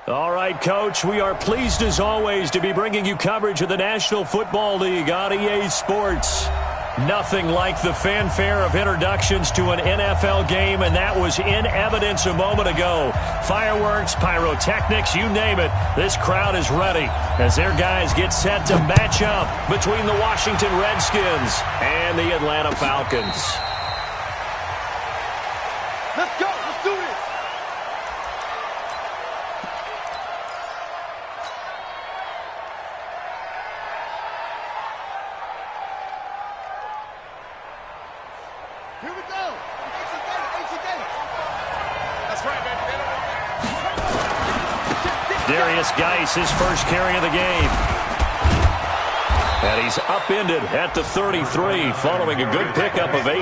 All right, Coach, we are pleased as always to be bringing you coverage of the National Football League on EA Sports. Nothing like the fanfare of introductions to an NFL game, and that was in evidence a moment ago. Fireworks, pyrotechnics, you name it. This crowd is ready as their guys get set to match up between the Washington Redskins and the Atlanta Falcons. Let's go. Let's do this. Here we go. That's right, baby. Darius Geis, his first carry of the game. And he's upended at the 33 following a good pickup of 8.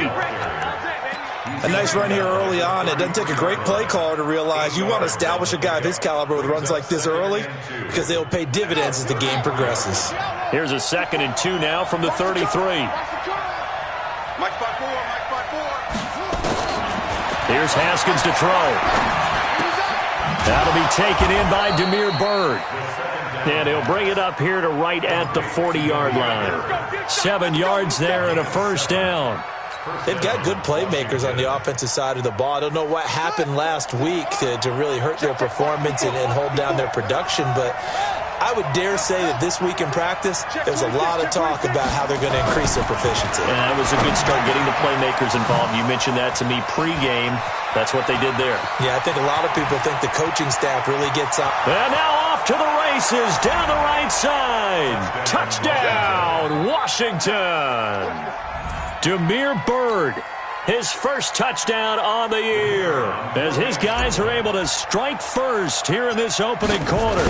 A nice run here early on. It doesn't take a great play caller to realize you want to establish a guy of his caliber with runs like this early because they'll pay dividends as the game progresses. Here's a 2nd and 2 now from the 33. Here's Haskins to throw. That'll be taken in by Demir Byrd. And he'll bring it up here to right at the 40-yard line. 7 yards there and a first down. They've got good playmakers on the offensive side of the ball. I don't know what happened last week to really hurt their performance and hold down their production, but I would dare say that this week in practice, there's a lot of talk about how they're going to increase their proficiency. Yeah, it was a good start getting the playmakers involved. You mentioned that to me pregame. That's what they did there. Yeah, I think a lot of people think the coaching staff really gets up. And now off to the races down the right side. Touchdown, Washington. Demir Byrd, his first touchdown on the year, as his guys are able to strike first here in this opening quarter.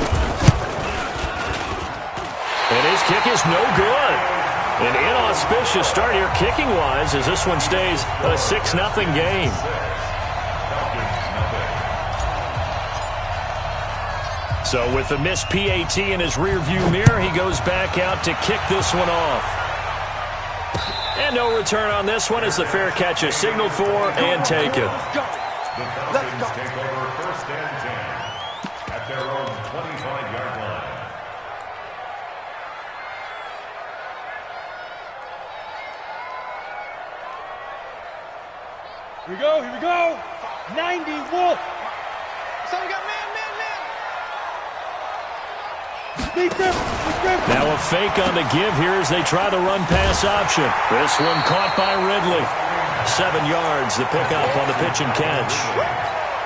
And his kick is no good. An inauspicious start here kicking-wise as this one stays a 6-0 game. So with the missed PAT in his rearview mirror, he goes back out to kick this one off. And no return on this one as the fair catch is signaled for and taken. Let's go. Take over 1st and 10 at their own 25-yard line. Here we go. Here we go. 90 Wolf. So we got man. Now a fake on the give here as they try the run-pass option. This one caught by Ridley. 7 yards, the pickup on the pitch and catch.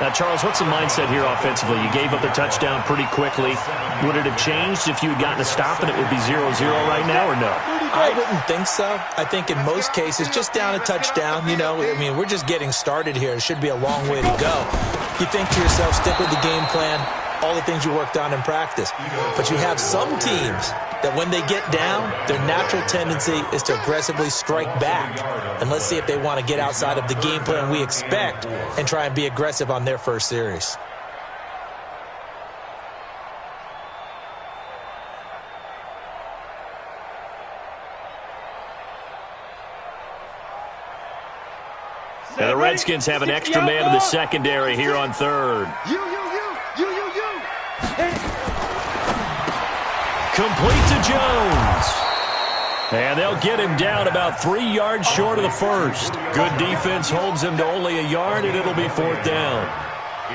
Now, Charles, what's the mindset here offensively? You gave up the touchdown pretty quickly. Would it have changed if you had gotten a stop and it would be 0-0 right now or no? I wouldn't think so. I think in most cases, just down a touchdown, we're just getting started here. It should be a long way to go. You think to yourself, stick with the game plan, all the things you worked on in practice. But you have some teams that when they get down, their natural tendency is to aggressively strike back. And let's see if they want to get outside of the game plan we expect and try and be aggressive on their first series. And the Redskins have an extra man in the secondary here on 3rd. You. Complete to Jones. And they'll get him down about 3 yards short of the first. Good defense holds him to only a yard, and it'll be 4th down.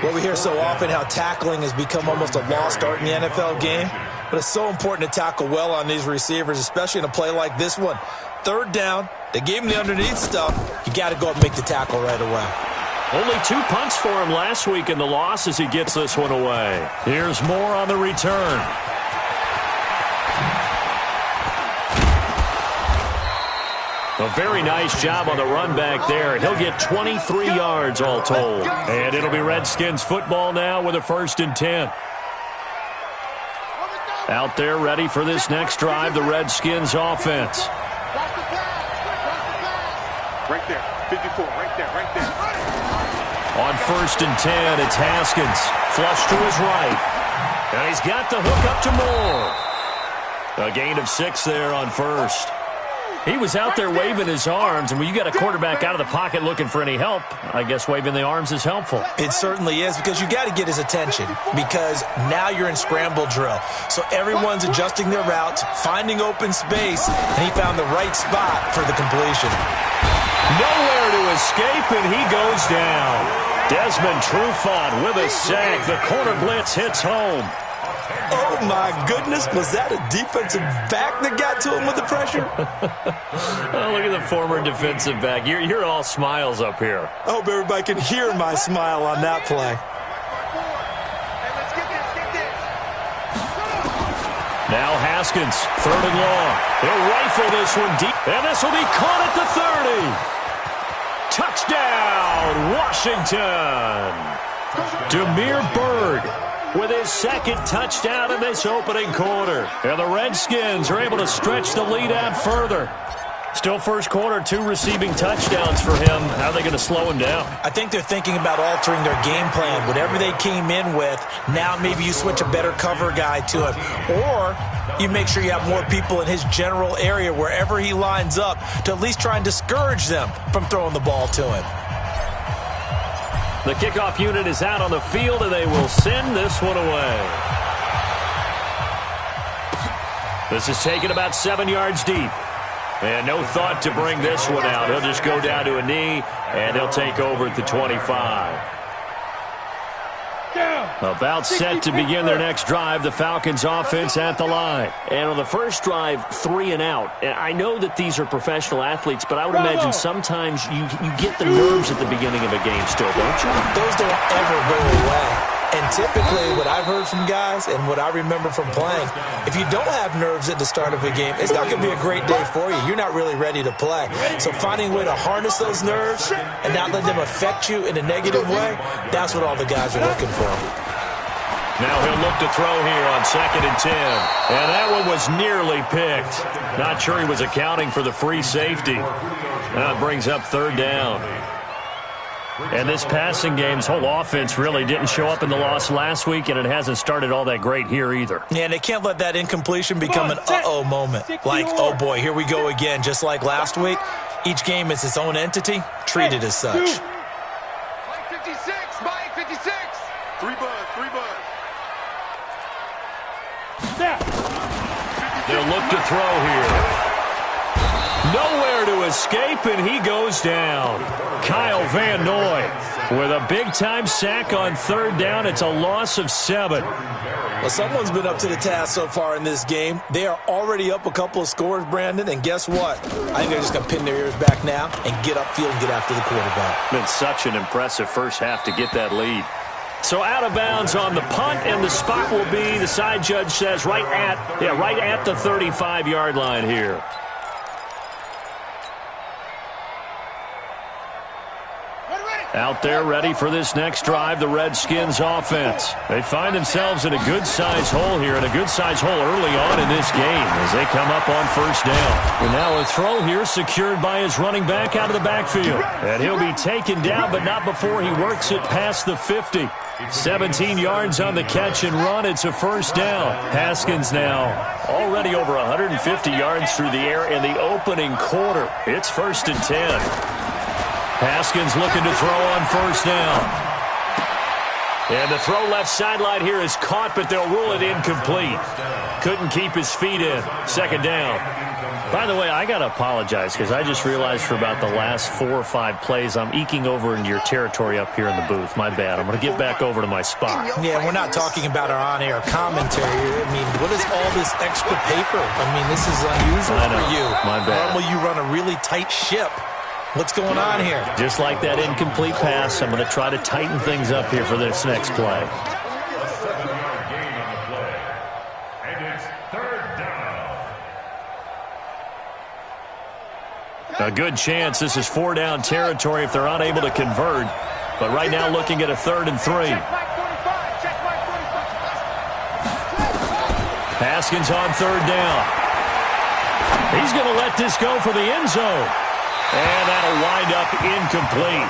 Well, we hear so often how tackling has become almost a lost art in the NFL game. But it's so important to tackle well on these receivers, especially in a play like this one. 3rd down, they gave him the underneath stuff. You got to go up and make the tackle right away. Only 2 punts for him last week in the loss as he gets this one away. Here's more on the return. A very nice job on the run back there. He'll get 23 yards all told. And it'll be Redskins football now with a 1st and 10. Out there ready for this next drive, the Redskins offense. Right there. 54. Right there. On 1st and 10, it's Haskins. Flush to his right. And he's got the hook up to Moore. A gain of 6 there on 1st. He was out there waving his arms, and when you got a quarterback out of the pocket looking for any help, I guess waving the arms is helpful. It certainly is, because you got to get his attention, because now you're in scramble drill. So everyone's adjusting their routes, finding open space, and he found the right spot for the completion. Nowhere to escape, and he goes down. Desmond Trufant with a sack. The corner blitz hits home. Oh, my goodness. Was that a defensive back that got to him with the pressure? Oh, look at the former defensive back. You're all smiles up here. I hope everybody can hear my smile on that play. Now Haskins, 3rd and long. He'll rifle this one deep, and this will be caught at the 30. Touchdown, Washington. Demir Bird with his 2nd touchdown in this opening quarter. And the Redskins are able to stretch the lead out further. Still first quarter, 2 receiving touchdowns for him. How are they going to slow him down? I think they're thinking about altering their game plan. Whatever they came in with, now maybe you switch a better cover guy to him. Or you make sure you have more people in his general area wherever he lines up to at least try and discourage them from throwing the ball to him. The kickoff unit is out on the field, and they will send this one away. This is taken about 7 yards deep. And no thought to bring this one out. He'll just go down to a knee, and they'll take over at the 25. About set to begin their next drive, the Falcons offense at the line. And on the first drive, 3 and out. I know that these are professional athletes, but I would imagine sometimes you get the nerves at the beginning of a game still, don't you? Those don't ever go away. And typically what I've heard from guys and what I remember from playing, if you don't have nerves at the start of a game, it's not going to be a great day for you. You're not really ready to play. So finding a way to harness those nerves and not let them affect you in a negative way, that's what all the guys are looking for. Now he'll look to throw here on 2nd and 10. And that one was nearly picked. Not sure he was accounting for the free safety. Now it brings up 3rd down. And this passing game's whole offense really didn't show up in the loss last week, and it hasn't started all that great here either. Yeah, and they can't let that incompletion become an uh-oh moment. Like, oh boy, here we go again, just like last week. Each game is its own entity, treated as such. Mike 56, Mike 56. 3 bud, 3 bud. They'll look to throw here. Nowhere to escape, and he goes down. Kyle Van Noy with a big-time sack on 3rd down. It's a loss of 7. Well, someone's been up to the task so far in this game. They are already up a couple of scores, Brandon, and guess what? I think they're just going to pin their ears back now and get upfield and get after the quarterback. Been such an impressive first half to get that lead. So out of bounds on the punt, and the spot will be, the side judge says, right at the 35-yard line here. Out there ready for this next drive, the Redskins offense. They find themselves in a good-sized hole here, and a good-sized hole early on in this game as they come up on 1st down. And now a throw here secured by his running back out of the backfield. And he'll be taken down, but not before he works it past the 50. 17 yards on the catch and run. It's a 1st down. Haskins now already over 150 yards through the air in the opening quarter. It's 1st and 10. Haskins looking to throw on 1st down. And the throw left sideline here is caught, but they'll rule it incomplete. Couldn't keep his feet in. 2nd down. By the way, I got to apologize because I just realized for about the last 4 or 5 plays, I'm eking over into your territory up here in the booth. My bad. I'm going to get back over to my spot. Yeah, we're not talking about our on-air commentary. I mean, what is all this extra paper? I mean, this is unusual for you. My bad. Normally you run a really tight ship. What's going on here? Just like that incomplete pass, I'm going to try to tighten things up here for this next play. A good chance this is 4-down territory if they're unable to convert. But right now looking at a 3rd and 3. Haskins on 3rd down. He's going to let this go for the end zone. And that'll wind up incomplete.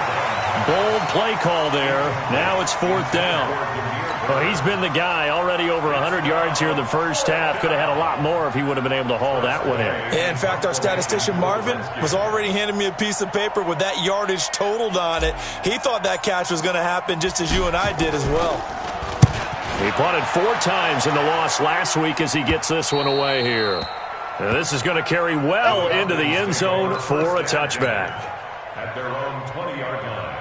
Bold play call there. Now it's 4th down. Well, he's been the guy already over 100 yards here in the first half. Could have had a lot more if he would have been able to haul that one in. Yeah, in fact, our statistician Marvin was already handing me a piece of paper with that yardage totaled on it. He thought that catch was going to happen just as you and I did as well. He punted 4 times in the loss last week as he gets this one away here. Now, this is going to carry well into the end zone for a touchback. At their own 20-yard line.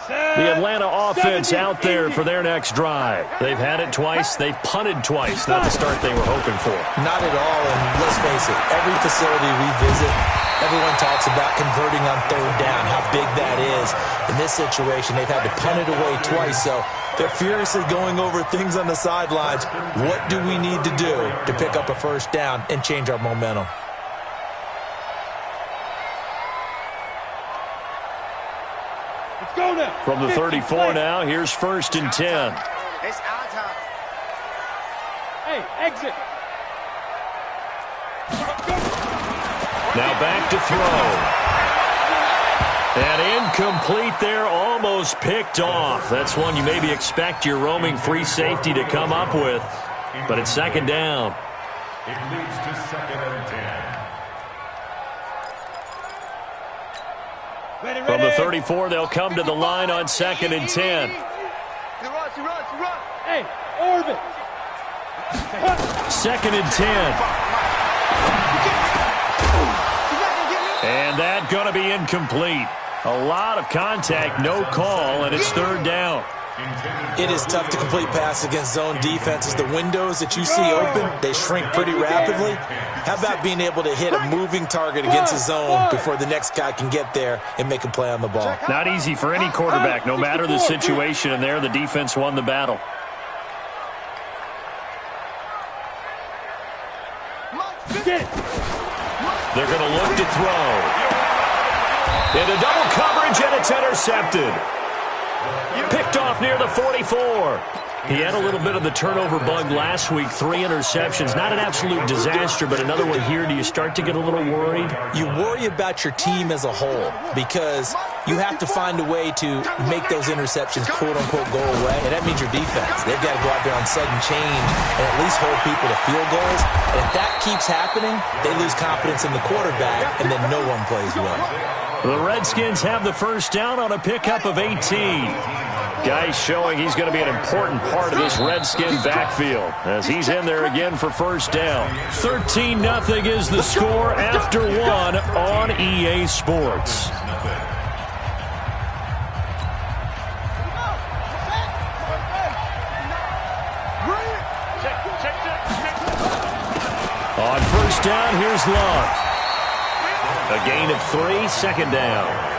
The Atlanta offense out there for their next drive. They've had it twice. They've punted twice. Not the start they were hoping for. Not at all, and let's face it, every facility we visit, everyone talks about converting on 3rd down, how big that is. In this situation, they've had to punt it away twice, so they're furiously going over things on the sidelines. What do we need to do to pick up a 1st down and change our momentum? Go now. From the 34 now, here's 1st and 10. It's our time. Hey, exit. Now back to throw. And incomplete there, almost picked off. That's one you maybe expect your roaming free safety to come up with. But it's 2nd down. It leads to 2nd and 10. From the 34, they'll come to the line on 2nd and 10. Hey, orbit. 2nd and 10. And that going to be incomplete. A lot of contact, no call, and it's 3rd down. It is tough to complete pass against zone defenses. The windows that you see open, they shrink pretty rapidly. How about being able to hit a moving target against a zone before the next guy can get there and make a play on the ball? Not easy for any quarterback, no matter the situation, and there the defense won the battle. They're going to look to throw. Into double coverage, and it's intercepted. Picked off near the 44. He had a little bit of the turnover bug last week, 3 interceptions. Not an absolute disaster, but another one here. Do you start to get a little worried? You worry about your team as a whole because you have to find a way to make those interceptions, quote-unquote, go away, and that means your defense. They've got to go out there on sudden change and at least hold people to field goals. And if that keeps happening, they lose confidence in the quarterback, and then no one plays well. The Redskins have the 1st down on a pickup of 18. Guys showing he's going to be an important part of this Redskin backfield as he's in there again for 1st down. 13-0 is the score after 1 on EA Sports. On 1st down, here's Love. A gain of 3, 2nd down.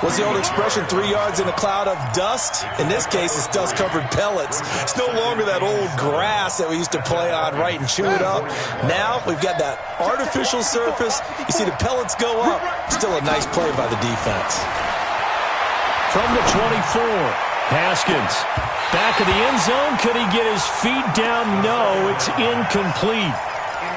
What's the old expression, 3 yards in a cloud of dust? In this case, it's dust-covered pellets. It's no longer that old grass that we used to play on, right, and chew it up. Now we've got that artificial surface. You see the pellets go up. Still a nice play by the defense. From the 24, Haskins. Back of the end zone. Could he get his feet down? No, it's incomplete.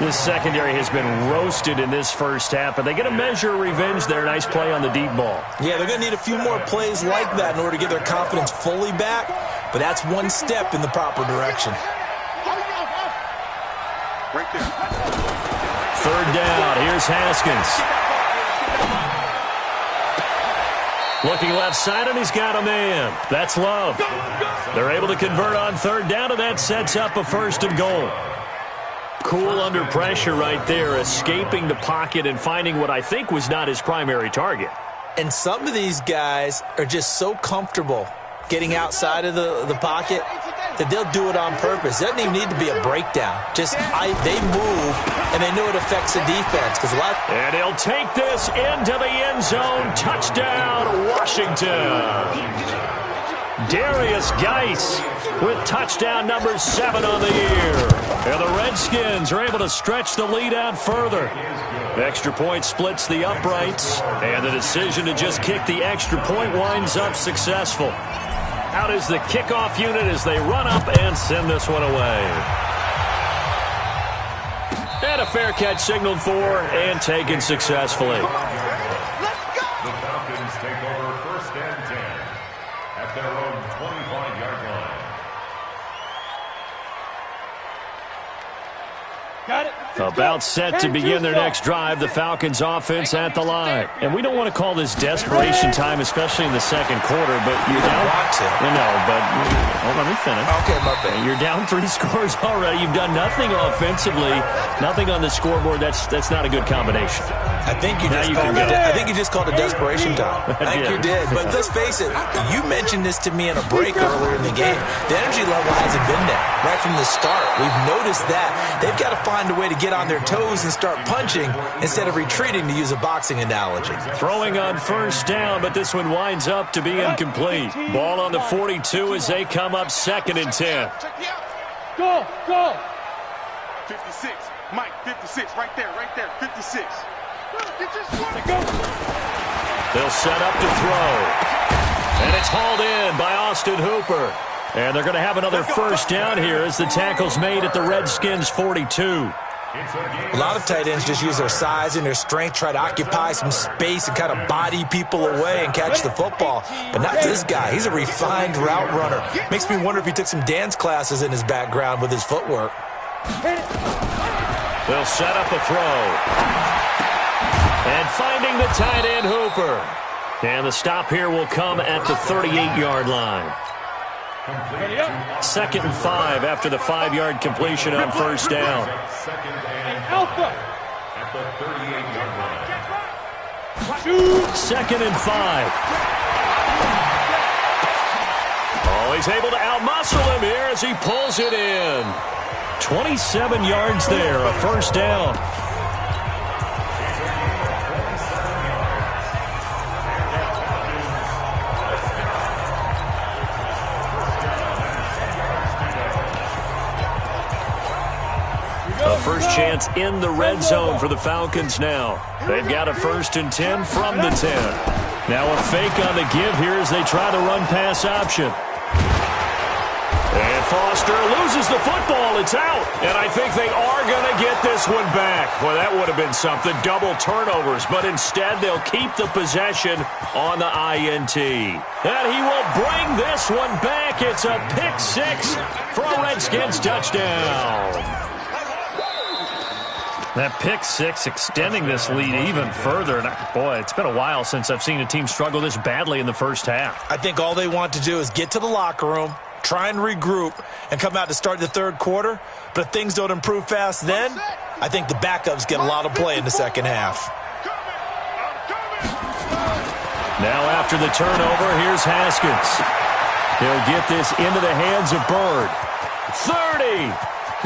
This secondary has been roasted in this first half, but they get a measure of revenge there. Nice play on the deep ball. Yeah, they're going to need a few more plays like that in order to get their confidence fully back, but that's one step in the proper direction. Right there. 3rd down. Here's Haskins. Looking left side, and he's got a man. That's Love. They're able to convert on 3rd down, and that sets up a 1st and goal. Cool under pressure right there, escaping the pocket and finding what I think was not his primary target. And some of these guys are just so comfortable getting outside of the pocket that they'll do it on purpose. It doesn't even need to be a breakdown. Just they move, and they know it affects the defense. And he'll take this into the end zone. Touchdown, Washington. Darius Geis with touchdown number 7 on the year. And the Redskins are able to stretch the lead out further. Extra point splits the uprights, and the decision to just kick the extra point winds up successful. Out is the kickoff unit as they run up and send this one away. And a fair catch signaled for and taken successfully. The Falcons take over first and 10 at their own 25-yard line. Got it. About set to begin their next drive, the Falcons offense at the line. And we don't want to call this desperation time, especially in the second quarter, but you're down. Want to. No, but let me finish. Okay, my bad. You're down 3 scores already. You've done nothing offensively, nothing on the scoreboard. That's not a good combination. I think you just called it desperation time. I think you did. But let's face it, you mentioned this to me in a break earlier in the game. The energy level hasn't been there right from the start. We've noticed that. They've got to find a way to get on their toes and start punching instead of retreating, to use a boxing analogy. Throwing on first down, but this one winds up to be incomplete. Ball on the 42 as they come up 2nd and 10. Go, go. 56, Mike, 56, right there, 56. They'll set up to throw. And it's hauled in by Austin Hooper. And they're going to have another first down here as the tackle's made at the Redskins 42. A lot of tight ends just use their size and their strength, try to occupy some space and kind of body people away and catch the football. But not this guy. He's a refined route runner. Makes me wonder if he took some dance classes in his background with his footwork. They'll set up a throw. And finding the tight end, Hooper. And the stop here will come at the 38-yard line. 2nd and 5 after the 5-yard completion on first down. Alpha. At the 38-yard line. 2nd and 5. Oh, he's able to outmuscle him here as he pulls it in. 27 yards there, a first down. First chance in the red zone for the Falcons now. They've got a 1st and 10 from the 10. Now a fake on the give here as they try the run-pass option. And Foster loses the football. It's out. And I think they are going to get this one back. Well, that would have been something. Double turnovers. But instead, they'll keep the possession on the INT. And he will bring this one back. It's a pick 6 for a Redskins touchdown. That pick 6 extending this lead even further. And boy, it's been a while since I've seen a team struggle this badly in the first half. I think all they want to do is get to the locker room, try and regroup, and come out to start the third quarter. But if things don't improve fast then, I think the backups get a lot of play in the second half. Now after the turnover, here's Haskins. He'll get this into the hands of Bird. 30,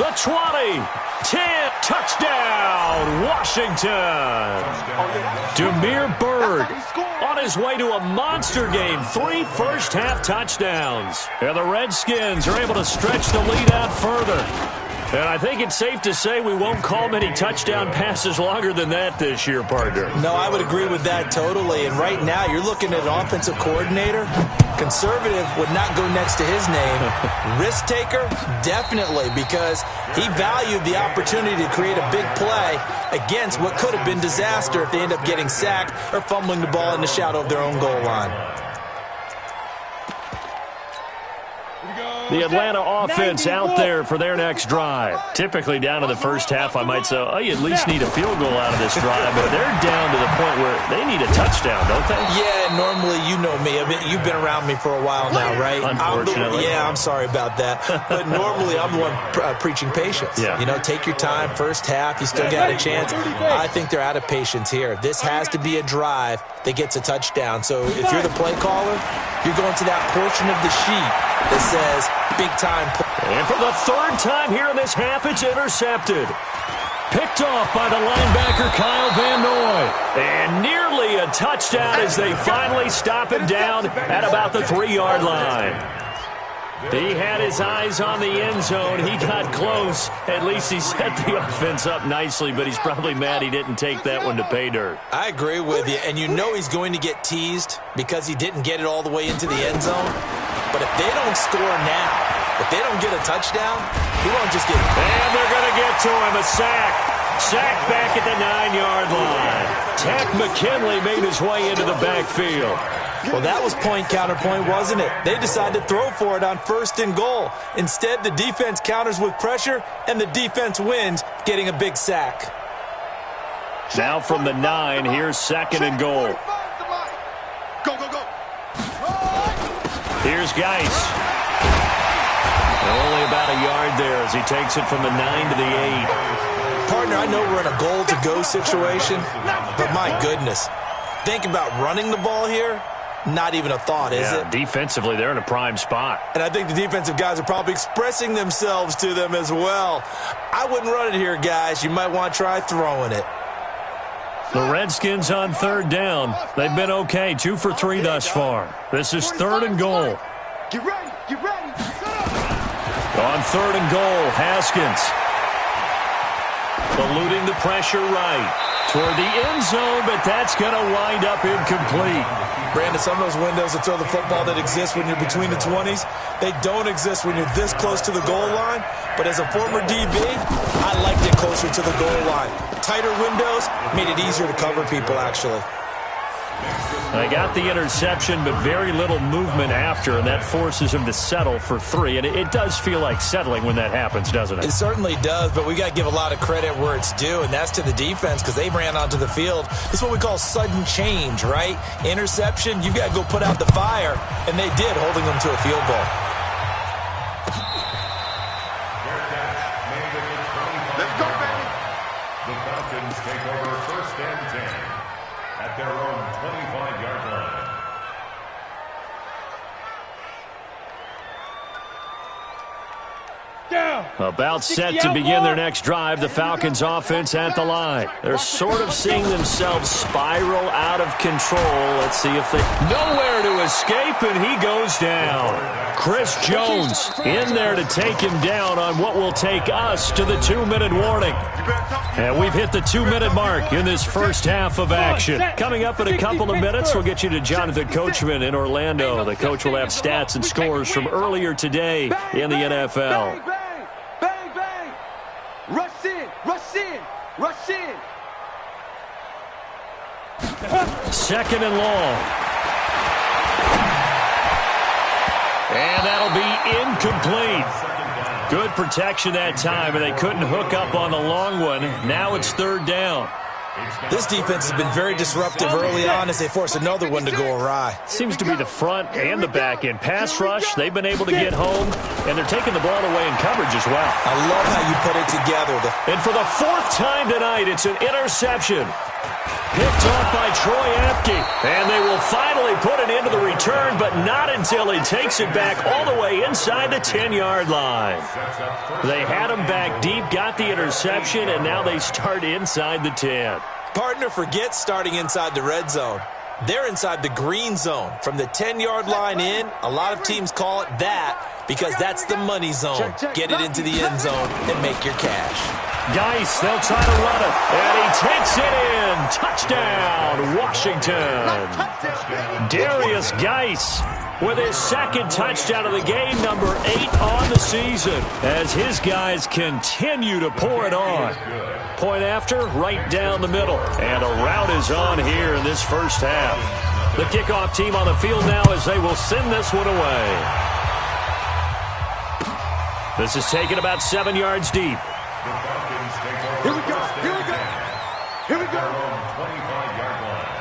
the 20, 10, touchdown, Washington. Demir Bird on his way to a monster game. 3 first-half touchdowns. And the Redskins are able to stretch the lead out further. And I think it's safe to say we won't call many touchdown passes longer than that this year, partner. No, I would agree with that totally. And right now, you're looking at an offensive coordinator. Conservative would not go next to his name. Risk taker, definitely, because he valued the opportunity to create a big play against what could have been disaster if they end up getting sacked or fumbling the ball in the shadow of their own goal line. The Atlanta offense out there for their next drive. Typically down to the first half, I might say, oh, you at least need a field goal out of this drive. But they're down to the point where they need a touchdown, don't they? Yeah, normally, you know me. You've been around me for a while now, right? Unfortunately. I'm sorry about that. But normally, I'm the one preaching patience. Yeah. You know, take your time, first half, you still got a chance. I think they're out of patience here. This has to be a drive that gets a touchdown. So if you're the play caller, you're going to that portion of the sheet that says big time play. And for the 3rd time here in this half, it's intercepted. Picked off by the linebacker Kyle Van Noy. And nearly a touchdown as they finally stop him down at about the 3-yard line. He had his eyes on the end zone. He got close. At least he set the offense up nicely, but he's probably mad he didn't take that one to pay dirt. I agree with you, and you know he's going to get teased because he didn't get it all the way into the end zone. But if they don't score now, if they don't get a touchdown, he won't just get it. And they're going to get to him, a sack. Sacked back at the 9-yard line. Tack McKinley made his way into the backfield. Well, that was point counterpoint, wasn't it? They decided to throw for it on 1st and goal. Instead, the defense counters with pressure, and the defense wins, getting a big sack. Now from the 9, here's 2nd and goal. Go, go, go. Here's Geis. Only about a yard there as he takes it from the 9 to the 8. Partner, I know we're in a goal-to-go situation, but my goodness. Think about running the ball here. Not even a thought, is it? Defensively, they're in a prime spot. And I think the defensive guys are probably expressing themselves to them as well. I wouldn't run it here, guys. You might want to try throwing it. The Redskins on 3rd down. They've been okay, 2 for 3 thus far. This is 3rd and goal. Get ready, get ready. On 3rd and goal, Haskins. Eluding the pressure right. Toward the end zone, but that's going to wind up incomplete. Brandon, some of those windows to throw the football that exist when you're between the 20s, they don't exist when you're this close to the goal line. But as a former DB, I liked it closer to the goal line. Tighter windows made it easier to cover people, actually. They got the interception, but very little movement after, and that forces him to settle for 3. And it does feel like settling when that happens, doesn't it? It certainly does, but we got to give a lot of credit where it's due, and that's to the defense because they ran onto the field. This is what we call sudden change, right? Interception, you've got to go put out the fire, and they did, holding them to a field goal. Let's go, baby. The Falcons take over 1st and 10 at their own 25-yard line. Down. About set to begin their next drive, the Falcons offense at the line. They're sort of seeing themselves spiral out of control. Let's see if they... Nowhere to escape, and he goes down. Chris Jones in there to take him down on what will take us to the 2-minute warning. And we've hit the 2-minute mark in this first half of action. Coming up in a couple of minutes, we'll get you to Jonathan Coachman in Orlando. The coach will have stats and scores from earlier today in the NFL. Bang, bang, bang, bang. Rush in, rush in, rush in. 2nd and long. And that'll be incomplete. Good protection that time, and they couldn't hook up on the long one. Now it's 3rd down. This defense has been very disruptive early on as they force another one to go awry. Seems to be the front and the back end. Pass rush, they've been able to get home, and they're taking the ball away in coverage as well. I love how you put it together. And for the 4th time tonight, it's an interception. Picked off by Troy Apke. And they will finally put it into the return, but not until he takes it back all the way inside the 10-yard line. They had him back deep, got the interception, and now they start inside the 10. Partner, forget starting inside the red zone. They're inside the green zone. From the 10-yard line in, a lot of teams call it that because that's the money zone. Get it into the end zone and make your cash. Geis, they'll try to run it, and he takes it in. Touchdown, Washington. Darius Geis with his 2nd touchdown of the game, number 8 on the season, as his guys continue to pour it on. Point after, right down the middle, and a rout is on here in this first half. The kickoff team on the field now as they will send this one away. This is taken about 7 yards deep. Here we go, here we go, here we go. 25-yard line.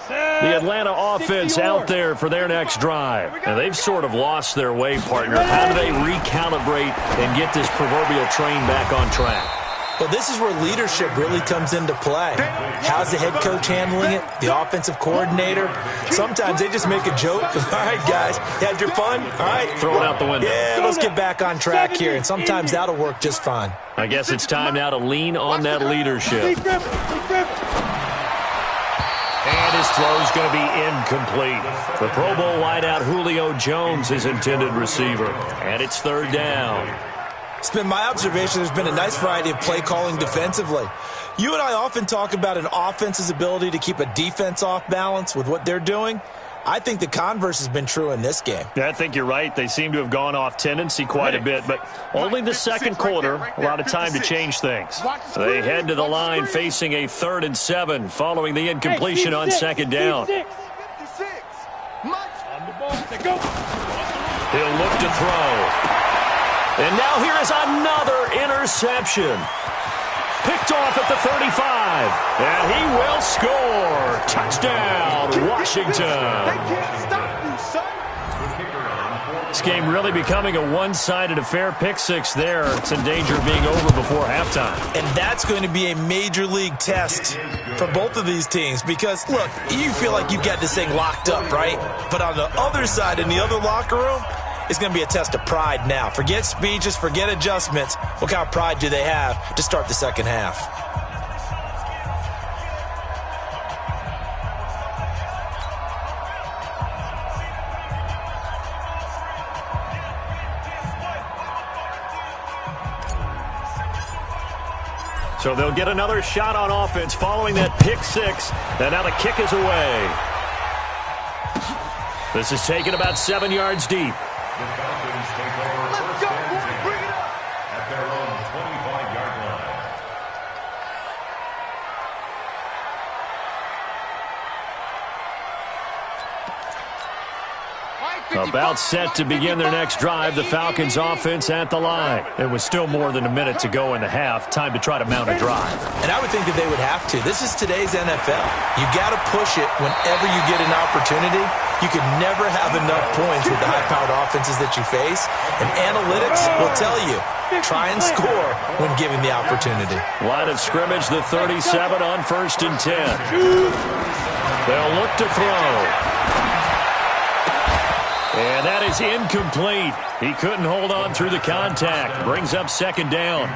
The Atlanta offense out there for their next drive. And they've sort of lost their way, partner. How do they recalibrate and get this proverbial train back on track? Well, this is where leadership really comes into play. How's the head coach handling it? The offensive coordinator? Sometimes they just make a joke. All right, guys, you had your fun? All right. Throw it out the window. Yeah, let's get back on track here. And sometimes that'll work just fine. I guess it's time now to lean on that leadership. This throw is going to be incomplete. The Pro Bowl wideout Julio Jones is intended receiver, and it's third down. It's been my observation there's been a nice variety of play calling defensively. You and I often talk about an offense's ability to keep a defense off balance with what they're doing. I think the converse has been true in this game. Yeah, I think you're right. They seem to have gone off tendency quite a bit, but only the second quarter, a lot of time to change things. They head to the line facing a 3rd and 7 following the incompletion on second down. He'll look to throw. And now here is another interception. Picked off at the 35. And he will score. Touchdown, Washington. This game really becoming a one-sided affair. Pick 6 there. It's in danger of being over before halftime. And that's going to be a major league test for both of these teams because, look, you feel like you've got this thing locked up, right? But on the other side, in the other locker room, it's going to be a test of pride now. Forget speeches, forget adjustments. What kind of pride do they have to start the second half? So they'll get another shot on offense following that pick 6. And now the kick is away. This is taken about 7 yards deep. The Falcons take over first and 10 at their own 25-yard line. About set to begin their next drive, the Falcons offense at the line. It was still more than a minute to go in the half. Time to try to mount a drive. And I would think that they would have to. This is today's NFL. You got to push it whenever you get an opportunity. You can never have enough points with the high-powered offenses that you face. And analytics will tell you, try and score when given the opportunity. Line of scrimmage, the 37 on 1st and 10. They'll look to throw. And that is incomplete. He couldn't hold on through the contact. Brings up second down.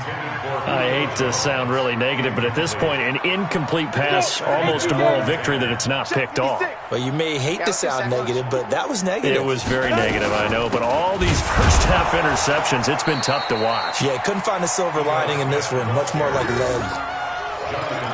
I hate to sound really negative, but at this point, an incomplete pass, almost a moral victory that it's not picked off. Well, you may hate to sound negative, but that was negative. It was very negative, I know. But all these first-half interceptions, it's been tough to watch. Yeah, couldn't find a silver lining in this one. Much more like lead.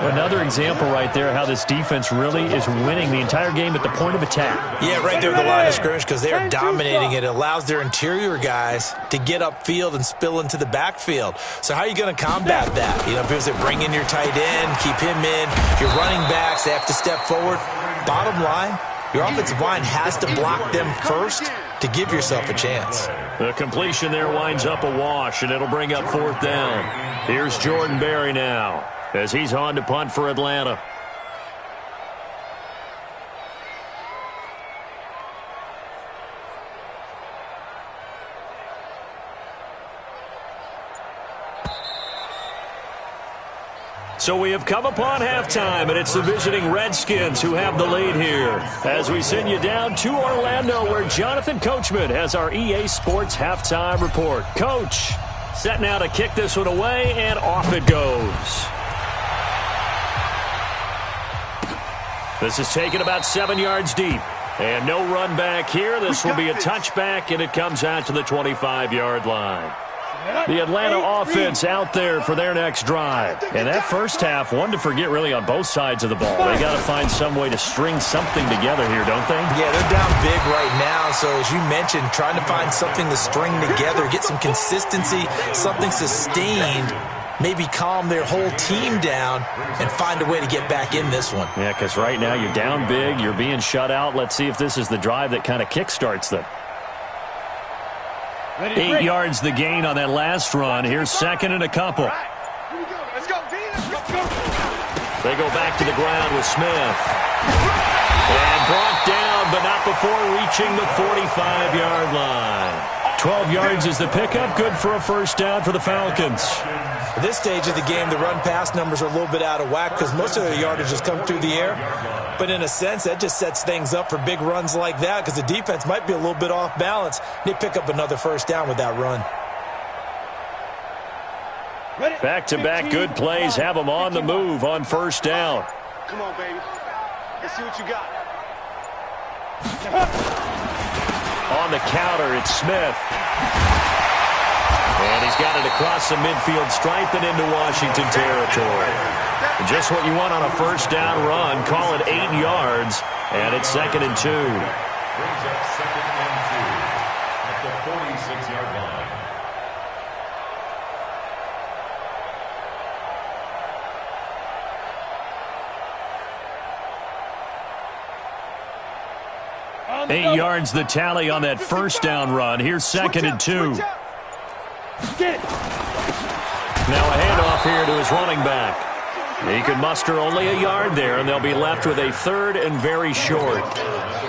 Another example right there how this defense really is winning the entire game at the point of attack. Yeah, right there at the line of scrimmage because they are dominating it. It allows their interior guys to get upfield and spill into the backfield. So how are you going to combat that? You know, because they bring in your tight end, keep him in. Your running backs, they have to step forward. Bottom line, your offensive line has to block them first to give yourself a chance. The completion there winds up a wash, and it'll bring up 4th down. Here's Jordan Berry now, as he's on to punt for Atlanta. So we have come upon halftime, and it's the visiting Redskins who have the lead here. As we send you down to Orlando, where Jonathan Coachman has our EA Sports halftime report. Coach, set now to kick this one away, and off it goes. This is taken about 7 yards deep. And no run back here. This will be a touchback, and it comes out to the 25-yard line. The Atlanta offense out there for their next drive. And that first half, one to forget really on both sides of the ball. They got to find some way to string something together here, don't they? Yeah, they're down big right now. So as you mentioned, trying to find something to string together, get some consistency, something sustained, maybe calm their whole team down and find a way to get back in this one. Yeah, because right now you're down big, you're being shut out. Let's see if this is the drive that kind of kickstarts them. 8 yards the gain on that last run. Here's second and a couple. Let's go, D. Let's go. They go back to the ground with Smith. And brought down, but not before reaching the 45-yard line. 12 yards is the pickup. Good for a first down for the Falcons. At this stage of the game, the run-pass numbers are a little bit out of whack because most of their yardage has come through the air. But in a sense, that just sets things up for big runs like that because the defense might be a little bit off balance. They pick up another first down with that run. Back-to-back good plays have them on the move on first down. Come on, baby. Let's see what you got. On the counter, it's Smith. And he's got it across the midfield stripe and into Washington territory. Just what you want on a first down run. Call it 8 yards, and it's 2nd and 2. Brings up 2nd and 2 at the 46-yard line. Eight yards the tally on that first down run. Here's 2nd and 2. Now a handoff here to his running back. He could muster only a yard there, and they'll be left with a 3rd and very short.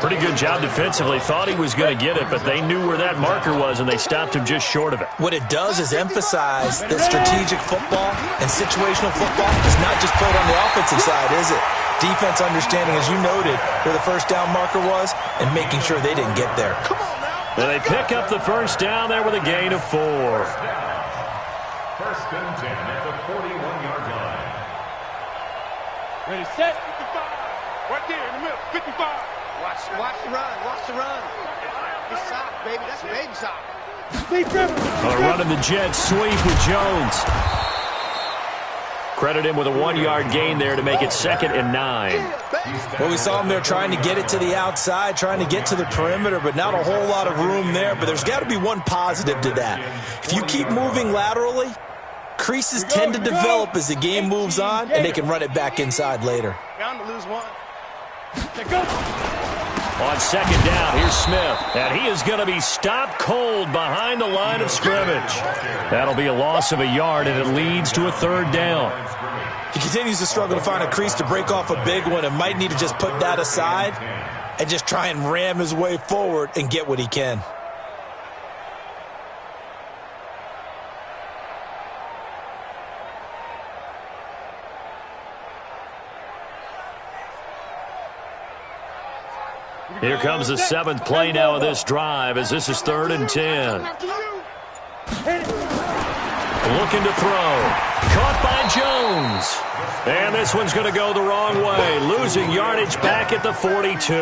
Pretty good job defensively. Thought he was going to get it, but they knew where that marker was, and they stopped him just short of it. What it does is emphasize that strategic football and situational football is not just played on the offensive side, is it? Defense understanding, as you noted, where the first down marker was and making sure they didn't get there. And they pick up the first down there with a gain of 4. First and 10 at the 41-yard line. Ready, set. 55. Right there in the middle. 55. Watch the run. Watch the run. It's sock, baby. That's baby sock. Running the jet sweep with Jones. Credit him with a 1-yard gain there to make it 2nd and 9. Well, we saw him there trying to get it to the outside, trying to get to the perimeter, but not a whole lot of room there. But there's got to be one positive to that. If you keep moving laterally, creases tend to develop as the game moves on, and they can run it back inside later. Bound to lose one. On 2nd down, here's Smith. And he is going to be stopped cold behind the line of scrimmage. That'll be a loss of a yard, and it leads to a 3rd down. He continues to struggle to find a crease to break off a big one and might need to just put that aside and just try and ram his way forward and get what he can. Here comes the 7th play now of this drive as this is 3rd and 10. Looking to throw. Caught by Jones. And this one's going to go the wrong way. Losing yardage back at the 42.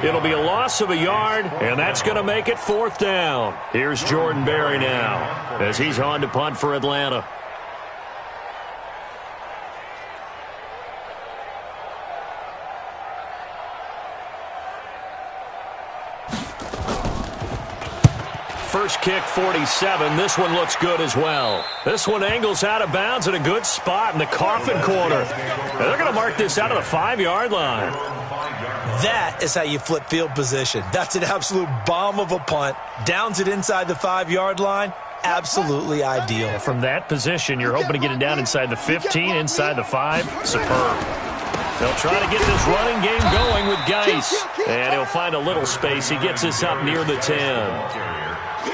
It'll be a loss of a yard, and that's going to make it 4th down. Here's Jordan Berry now as he's on to punt for Atlanta. First kick, 47. This one looks good as well. This one angles out of bounds at a good spot in the coffin corner. And they're going to mark this out of the 5-yard line. That is how you flip field position. That's an absolute bomb of a punt. Downs it inside the 5-yard line. Absolutely ideal. From that position, you're hoping to get it down inside the 15, inside the 5. Superb. They'll try to get this running game going with Geis. And he'll find a little space. He gets this up near the 10.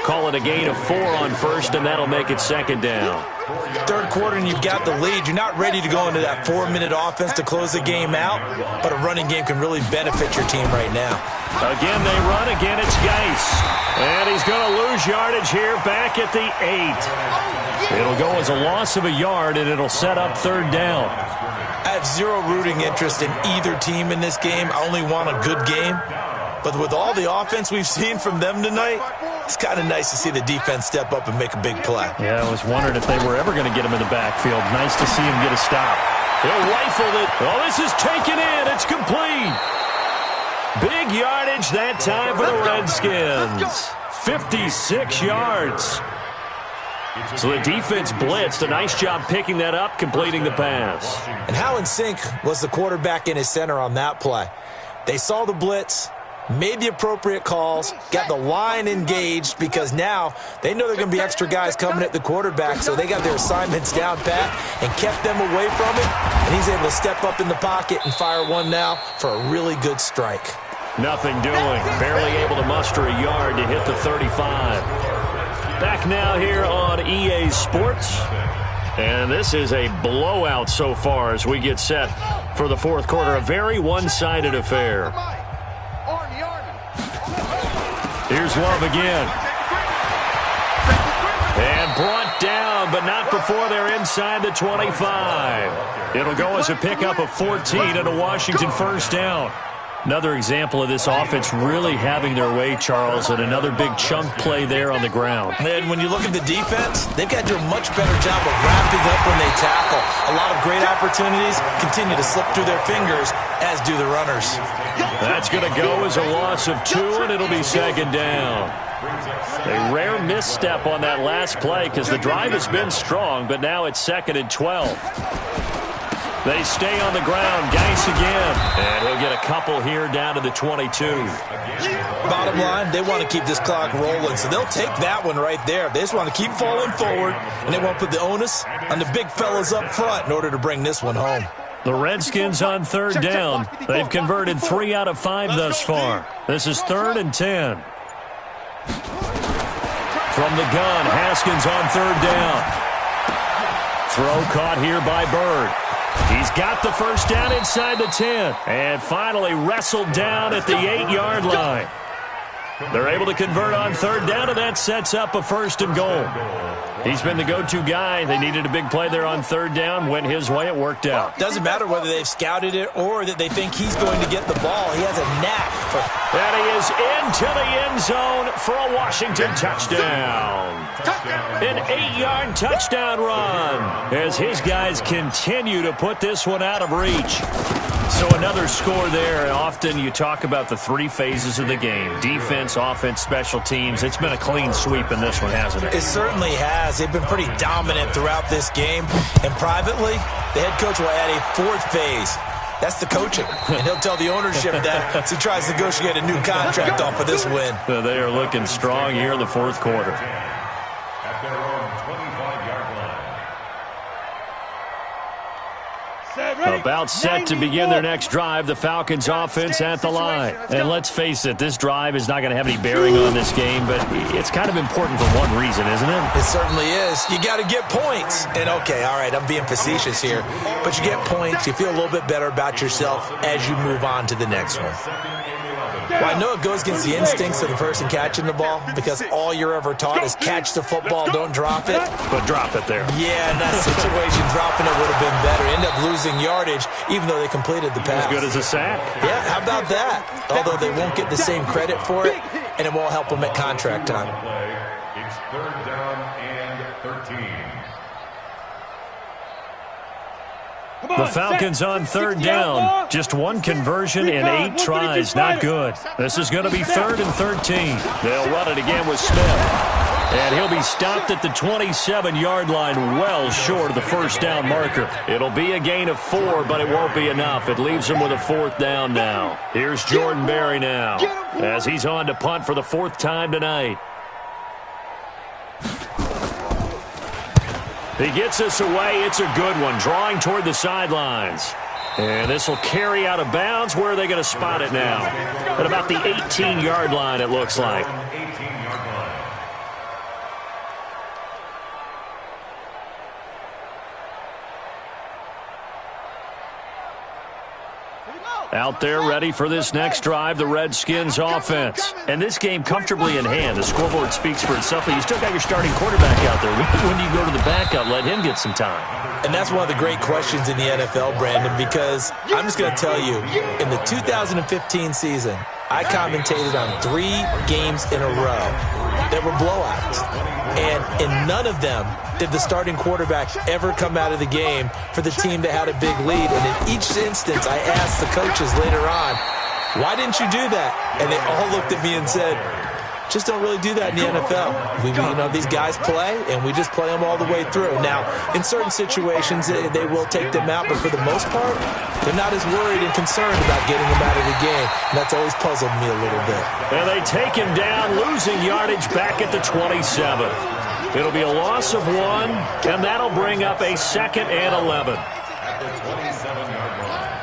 Call it a gain of 4 on first, and that'll make it 2nd down. 3rd quarter, and you've got the lead. You're not ready to go into that 4-minute offense to close the game out, but a running game can really benefit your team right now. Again, they run. Again, it's Geis. And he's going to lose yardage here back at the 8. It'll go as a loss of a yard, and it'll set up 3rd down. I have zero rooting interest in either team in this game. I only want a good game. But with all the offense we've seen from them tonight, it's kind of nice to see the defense step up and make a big play. Yeah, I was wondering if they were ever going to get him in the backfield. Nice to see him get a stop. He'll rifle it. Oh, this is taken in. It's complete. Big yardage that time for the Redskins. 56 yards. So the defense blitzed. A nice job picking that up, completing the pass. And how in sync was the quarterback in his center on that play? They saw the blitz, made the appropriate calls, got the line engaged because now they know there are going to be extra guys coming at the quarterback, so they got their assignments down pat and kept them away from it, and he's able to step up in the pocket and fire one now for a really good strike. Nothing doing. Barely able to muster a yard to hit the 35. Back now here on EA Sports. And this is a blowout so far as we get set for the 4th quarter. A very one-sided affair. Here's Love again. And brought down, but not before they're inside the 25. It'll go as a pickup of 14 and a Washington first down. Another example of this offense really having their way, Charles, and another big chunk play there on the ground. And when you look at the defense, they've got to do a much better job of wrapping up when they tackle. A lot of great opportunities continue to slip through their fingers, as do the runners. That's going to go as a loss of 2, and it'll be second down. A rare misstep on that last play because the drive has been strong, but now it's 2nd and 12. They stay on the ground. Geis again. And he'll get a couple here down to the 22. Bottom line, they want to keep this clock rolling, so they'll take that one right there. They just want to keep falling forward, and they won't put the onus on the big fellas up front in order to bring this one home. The Redskins on third down. They've converted 3 out of 5 thus far. This is 3rd and 10. From the gun, Haskins on third down. Throw caught here by Bird. He's got the first down inside the 10. And finally wrestled down at the 8-yard line. They're able to convert on third down, and that sets up a 1st and goal. He's been the go-to guy. They needed a big play there on third down. Went his way. It worked out. Doesn't matter whether they've scouted it or that they think he's going to get the ball. He has a knack for... And he is into the end zone for a Washington touchdown. An 8-yard touchdown run as his guys continue to put this one out of reach. So another score there. Often you talk about the 3 phases of the game. Defense, offense, special teams. It's been a clean sweep in this one, hasn't it? It certainly has. They've been pretty dominant throughout this game. And privately, the head coach will add a 4th phase. That's the coaching. And he'll tell the ownership that as he tries to negotiate a new contract off of this win. They are looking strong here in the 4th quarter. At their own 25-yard line. About set to begin their next drive, the Falcons offense at the line. And let's face it, this drive is not going to have any bearing on this game, but it's kind of important for one reason, isn't it? It certainly is. You got to get points. And okay, all right, I'm being facetious here, but you get points, you feel a little bit better about yourself as you move on to the next one. Well, I know it goes against the instincts of the person catching the ball because all you're ever taught is catch the football, don't drop it. But drop it there. Yeah, in that situation, dropping it would have been better. End up losing yardage, even though they completed the pass. As good as a sack. Yeah, how about that? Although they won't get the same credit for it, and it won't help them at contract time. It's 3rd down and 13. The Falcons on third down. Just 1 conversion in 8 tries. Not good. This is going to be 3rd and 13. They'll run it again with Smith. And he'll be stopped at the 27-yard line, well short of the first down marker. It'll be a gain of 4, but it won't be enough. It leaves him with a 4th down now. Here's Jordan Berry now as he's on to punt for the 4th time tonight. He gets us away. It's a good one. Drawing toward the sidelines. And this will carry out of bounds. Where are they going to spot it now? At about the 18-yard line, it looks like. Out there ready for this next drive, the Redskins offense. And this game comfortably in hand. The scoreboard speaks for itself, but you still got your starting quarterback out there. When do you go to the backup, let him get some time? And that's one of the great questions in the NFL, Brandon, because I'm just going to tell you, in the 2015 season, I commentated on 3 games in a row that were blowouts. And in none of them did the starting quarterback ever come out of the game for the team that had a big lead. And in each instance, I asked the coaches later on, why didn't you do that? And they all looked at me and said, just don't really do that in the NFL. These guys play, and we just play them all the way through. Now, in certain situations, they will take them out, but for the most part, they're not as worried and concerned about getting them out of the game. And that's always puzzled me a little bit. And they take him down, losing yardage back at the 27. It'll be a loss of 1, and that'll bring up a 2nd and 11. At the 27-yard line.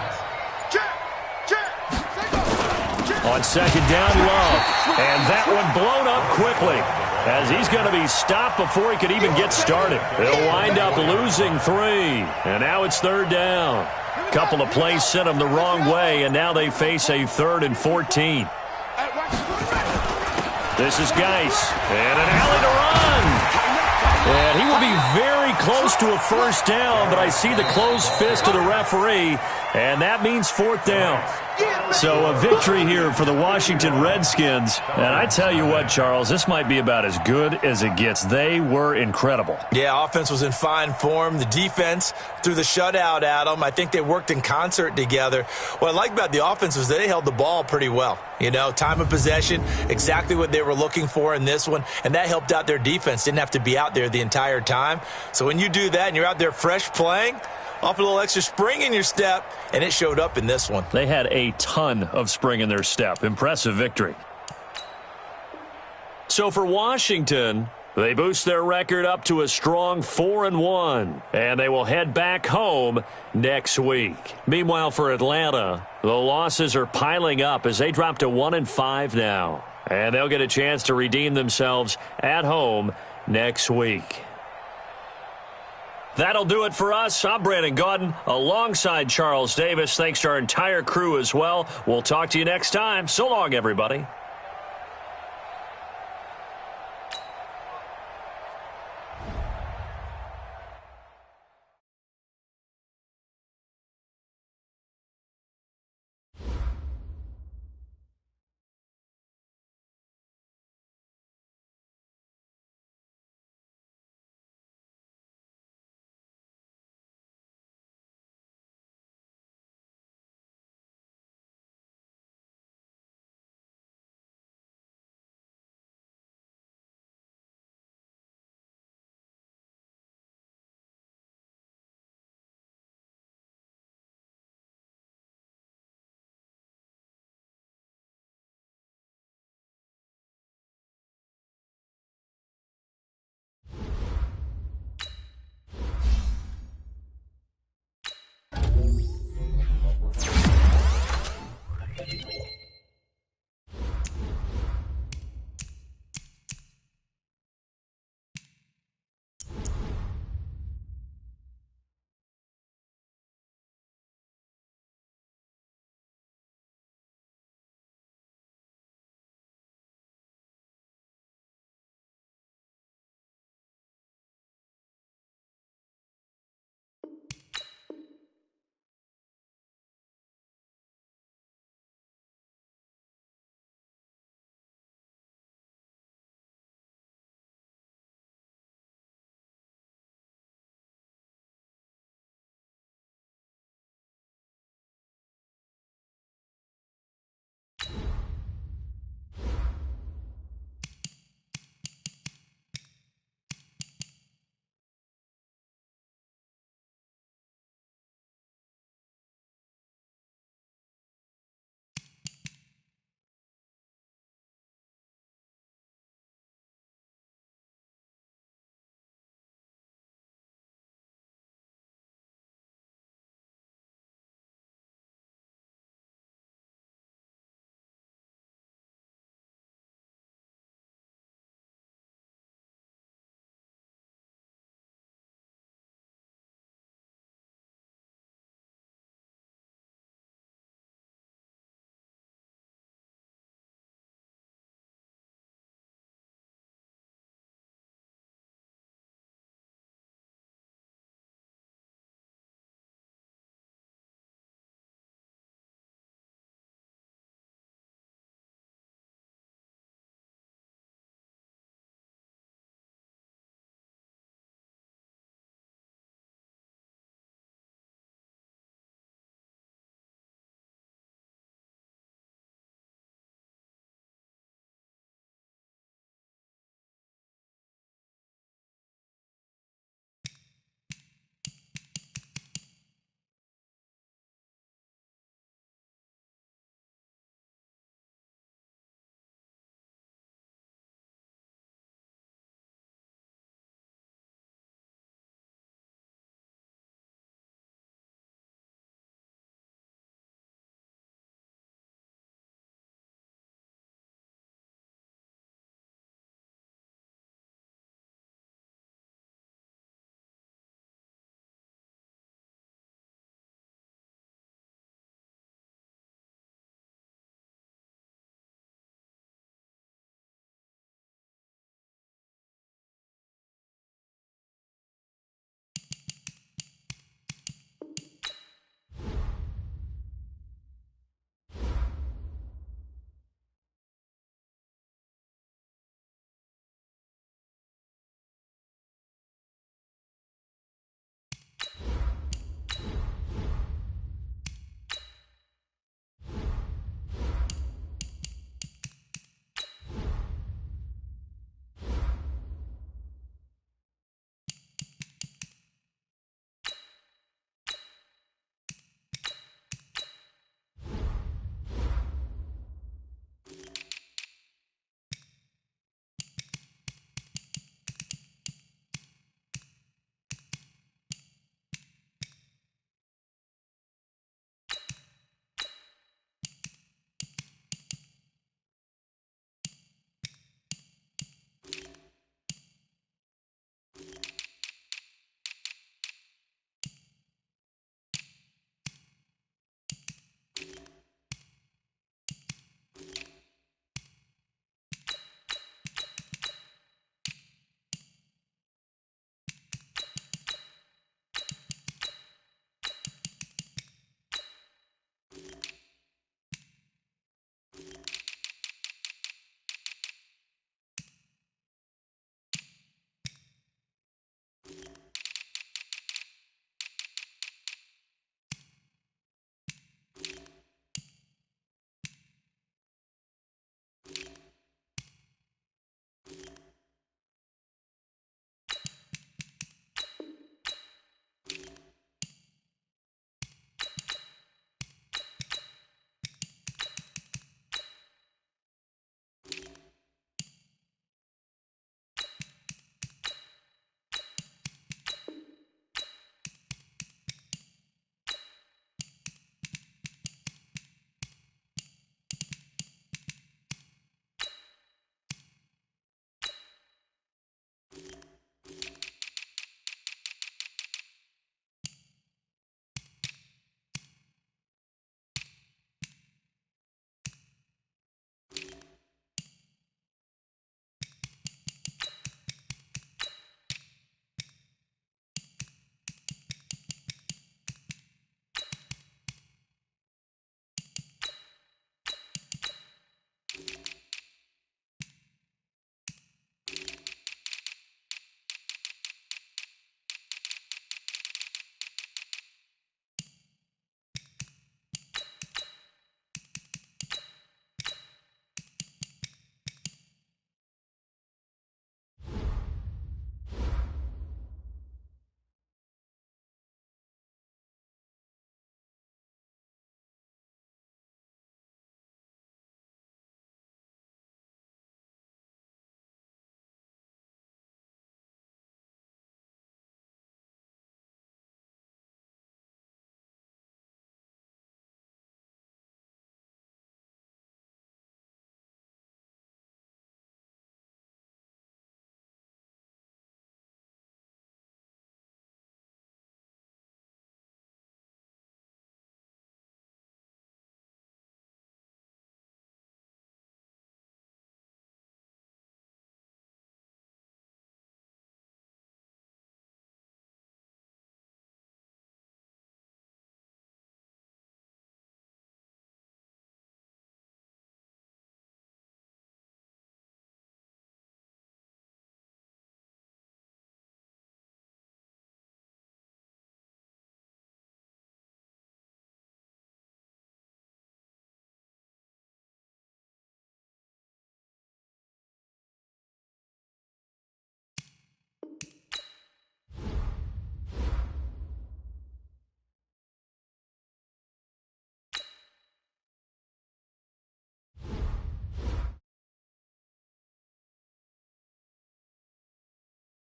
On 2nd down, Love. And that one blown up quickly as he's going to be stopped before he could even get started. They'll wind up losing 3. And now it's 3rd down. Couple of plays sent them the wrong way, and now they face a 3rd and 14. This is Geis. And an alley to run. And he will be very close to a first down, but I see the closed fist of the referee, and that means fourth down. So a victory here for the Washington Redskins. And I tell you what, Charles, this might be about as good as it gets. They were incredible. Yeah, offense was in fine form. The defense threw the shutout at them. I think they worked in concert together. What I like about the offense was they held the ball pretty well. You know, time of possession, exactly what they were looking for in this one, and that helped out their defense. Didn't have to be out there the entire time. So when you do that and you're out there fresh playing, off a little extra spring in your step, and it showed up in this one. They had a ton of spring in their step. Impressive victory. So for Washington, they boost their record up to a strong 4-1, and they will head back home next week. Meanwhile, for Atlanta, the losses are piling up as they drop to 1-5 now, and they'll get a chance to redeem themselves at home next week. That'll do it for us. I'm Brandon Gaudin alongside Charles Davis. Thanks to our entire crew as well. We'll talk to you next time. So long, everybody.